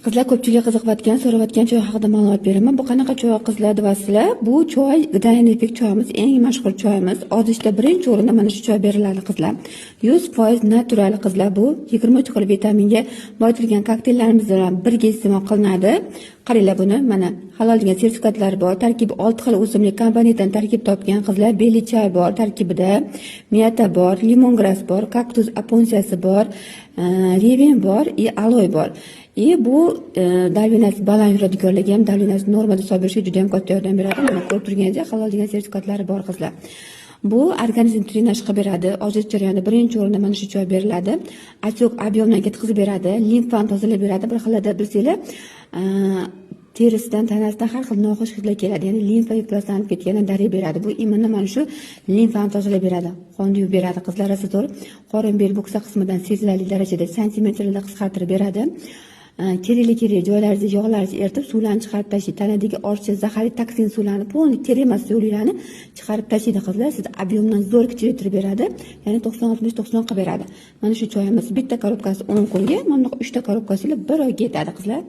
Qizlar ko'pchilik qiziqayotgan, so'rayotgan choy haqida ma'lumot beraman. Bu qanaqa choy qizlar deysizlar? Bu choy Dynamic choyimiz, eng mashhur choyimiz. Ozishda birinchi o'rinda mana shu choy beriladi qizlar. 100% natural qizlar bu. 23 xil vitaminga boyitirilgan kokteyllarimiz bilan birga iste'mol qilinadi. Qaranglar buni, mana halol degan sertifikatlari bor. Tarkibi 6 xil o'simlik komponentdan tarkib topgan qizlar. Beli choy bor tarkibida, miyata bor, lemongrass bor, kaktus aponsiyasi bor, revin bor, aloe bor. Bu dalvinasi baland yuradiganligi ham dalvinasi normada hisob berishga juda ham katta yordam beradi. Mana ko'rib turganingizdek halol degan sertifikatlari bor qizlar. Bu organizm trenaj qilib beradi. Ojiz jarayonida birinchi o'rinda mana shu choy beriladi. Achchiq ob'yomdan ketkazib beradi, limfani tozalab beradi. Bir xilda bilsanglar, terisidan, tanasidan har xil noxush hidlar keladi. Ya'ni limfa ifloslanib ketganidan darak beradi. Bu imonni mana shu limfani tozalab beradi. Qonni yuvib beradi. Qizlar to'g'ri, qorin bel bo'ksa qismidan sezilarli darajada santimetrlarda qisqartirib beradi. Kerakli joylaringizni yog'laringizni eritib, suvlarni chiqarib tashlaydi. Tanadagi ortiqcha zaharli toksin suvlarni, polni ter emas yo'llarni chiqarib tashlaydi qizlar. Sizni ob'yomdan zo'r kichiktirib beradi. Ya'ni 90-60-90 qilib beradi. Mana shu choyimiz bitta korobkasi 10 kunga, mana bu 3 ta korobkasi 1 oyga yetadi qizlar.